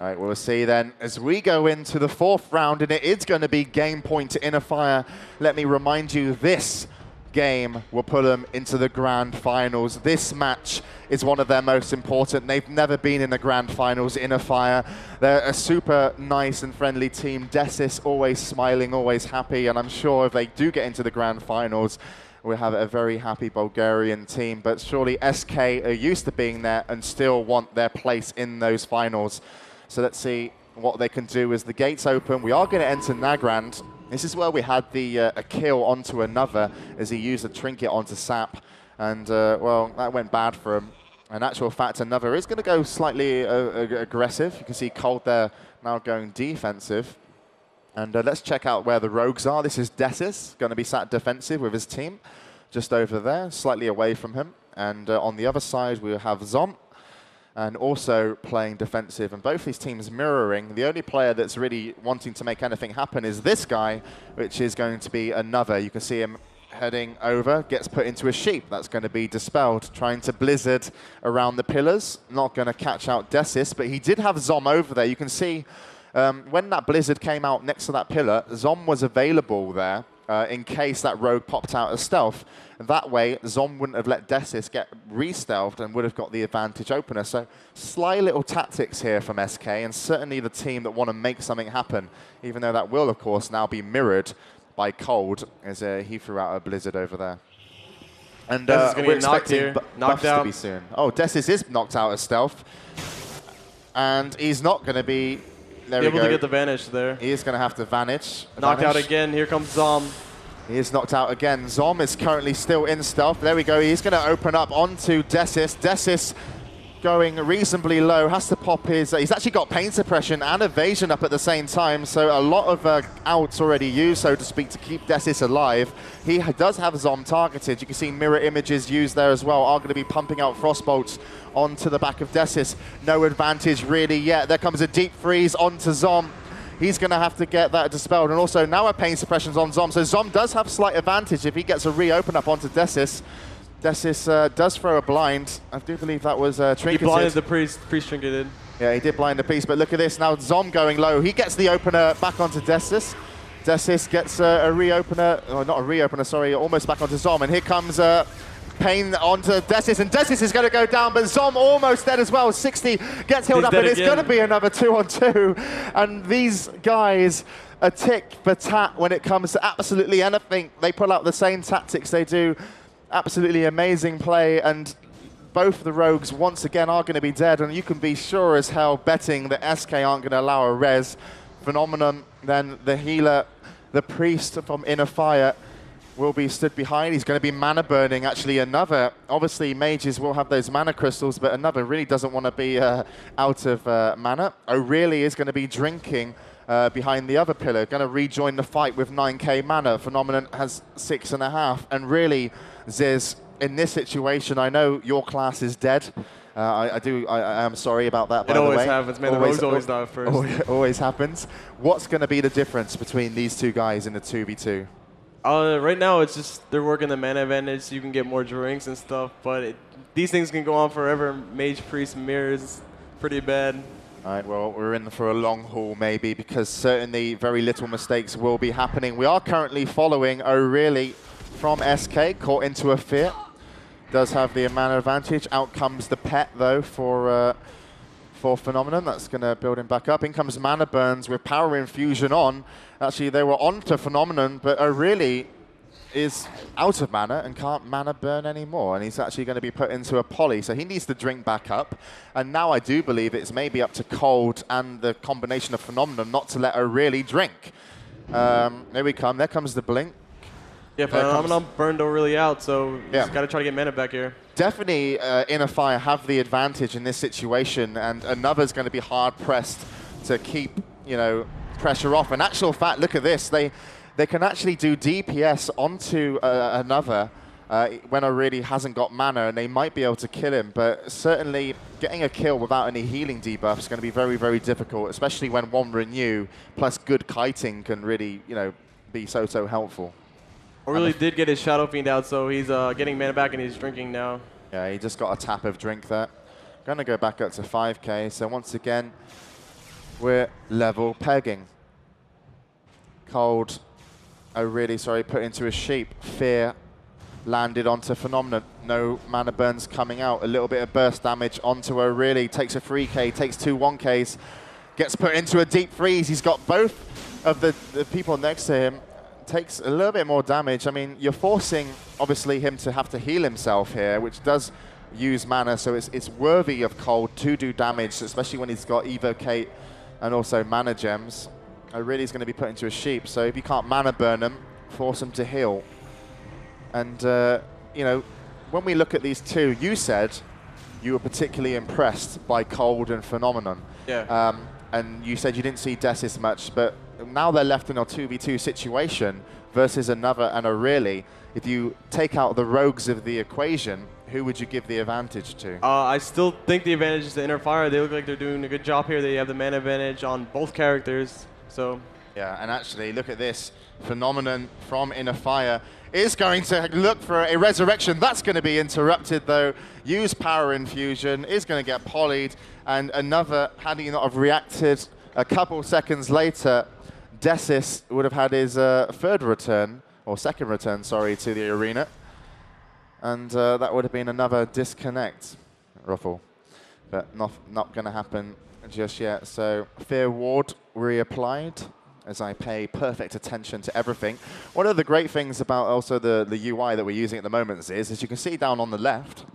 All right, we'll see then as we go into the 4th round, and it is going to be game point to iNNERFiRE. Let me remind you, this game will put them into the grand finals. This match is one of their most important. They've never been in the grand finals, iNNERFiRE. They're a super nice and friendly team. Decis always smiling, always happy, and I'm sure if they do get into the grand finals, we'll have a very happy Bulgarian team. But surely SK are used to being there and still want their place in those finals. So let's see what they can do as the gates open. We are going to enter Nagrand. This is where we had the a kill onto another as he used a trinket onto Sap. And, well, that went bad for him. In actual fact, another is going to go slightly aggressive. You can see Cold there now going defensive. And let's check out where the rogues are. This is Decis, going to be sat defensive with his team. Just over there, slightly away from him. And on the other side, we have Zom. And also playing defensive, and both these teams mirroring. The only player that's really wanting to make anything happen is this guy, which is going to be another. You can see him heading over, gets put into a sheep. That's going to be dispelled, trying to blizzard around the pillars. Not going to catch out Decis, but he did have Zom over there. You can see when that blizzard came out next to that pillar, Zom was available there in case that rogue popped out as stealth. That way, Zom wouldn't have let Decis get re-stealthed and would have got the advantage opener. So sly little tactics here from SK, and certainly the team that want to make something happen, even though that will, of course, now be mirrored by Cold as he threw out a blizzard over there. And we're expecting buffs to be soon. Oh, Decis is knocked out as stealth. And he's not going to be... There we go. Able to get the vanish there. He is going to have to vanish. Knocked out again. Here comes Zom. He is knocked out again. Zom is currently still in stealth. There we go. He's going to open up onto Decis. Decis going reasonably low. Has to pop his... he's actually got pain suppression and evasion up at the same time. So a lot of outs already used, so to speak, to keep Decis alive. He does have Zom targeted. You can see mirror images used there as well. Are going to be pumping out frostbolts onto the back of Decis. No advantage really yet. There comes a deep freeze onto Zom. He's going to have to get that dispelled. And also now a pain suppression's on Zom. So Zom does have slight advantage if he gets a reopen up onto Decis. Decis does throw a blind. I do believe that was trinketed. He blinded the priest trinketed. Yeah, he did blind the priest. But look at this. Now Zom going low. He gets the opener back onto Decis. Decis gets a reopener. Oh, not a reopener, sorry. Almost back onto Zom. And here comes... pain onto Decis, and Decis is going to go down, but Zom almost dead as well. 60 gets healed up, and it's going to be another 2-on-2. And these guys are tick for tat when it comes to absolutely anything. They pull out the same tactics. They do absolutely amazing play, and both the rogues once again are going to be dead, and you can be sure as hell betting that SK aren't going to allow a res. Phenomenon, then the healer, the priest from iNNERFiRE, will be stood behind. He's going to be mana burning, actually. Another, obviously mages will have those mana crystals, but another really doesn't want to be out of mana. O'Reilly is going to be drinking behind the other pillar, going to rejoin the fight with 9k mana. Phenomenon has 6.5, and really, Ziz, in this situation, I know your class is dead. I am sorry about that, by the way. It always happens, man. The rogues always die first. Always happens. What's going to be the difference between these two guys in the 2v2? Right now, it's just they're working the mana advantage so you can get more drinks and stuff, but these things can go on forever. Mage, Priest, Mirrors, pretty bad. All right, well, we're in for a long haul maybe, because certainly very little mistakes will be happening. We are currently following O'Reilly from SK, caught into a fear. Does have the mana advantage. Out comes the pet, though, for Phenomenon. That's going to build him back up. In comes Mana Burns with Power Infusion on. Actually, they were on to Phenomenon, but O'Reilly is out of mana and can't mana burn anymore. And he's actually going to be put into a poly, so he needs to drink back up. And now I do believe it's maybe up to Cold and the combination of Phenomenon not to let O'Reilly drink. There we come. There comes the blink. Yeah, Phenomenon burned O'Reilly out, so he's got to try to get mana back here. Definitely iNNERFiRE have the advantage in this situation, and another's going to be hard-pressed to keep, you know, pressure off. In actual fact, look at this. They can actually do DPS onto another when O'Reilly hasn't got mana, and they might be able to kill him. But certainly getting a kill without any healing debuff is going to be very, very difficult, especially when one renew plus good kiting can really, you know, be so helpful. O'Reilly did get his Shadow Fiend out, so he's getting mana back and he's drinking now. Yeah, he just got a tap of drink there. Going to go back up to 5k. So once again, we're level pegging. Cold, oh really sorry, put into a sheep. Fear landed onto Phenomenon. No mana burns coming out. A little bit of burst damage onto O'Reilly. Takes a 3K, takes 2 1Ks. Gets put into a deep freeze. He's got both of the people next to him. Takes a little bit more damage. I mean, you're forcing, obviously, him to have to heal himself here, which does use mana, so it's worthy of Cold to do damage, especially when he's got Evocate and also mana gems. O'Reilly's going to be put into a sheep, so if you can't mana burn him, force him to heal. And, you know, when we look at these two, you said you were particularly impressed by Cold and Phenomenon. Yeah. And you said you didn't see Desis much, but now they're left in a 2v2 situation versus another and O'Reilly. If you take out the rogues of the equation, who would you give the advantage to? I still think the advantage is to iNNERFiRE. They look like they're doing a good job here. They have the mana advantage on both characters. So. Yeah, and actually, look at this. Phenomenon from iNNERFiRE is going to look for a resurrection. That's going to be interrupted, though. Use Power Infusion, is going to get polyed. And another, had he not have reacted a couple seconds later, Desis would have had his third return, or second return, sorry, to the arena. And that would have been another disconnect, Ruffle. But not going to happen just yet. So Fear Ward reapplied, as I pay perfect attention to everything. One of the great things about also the UI that we're using at the moment is, as you can see down on the left,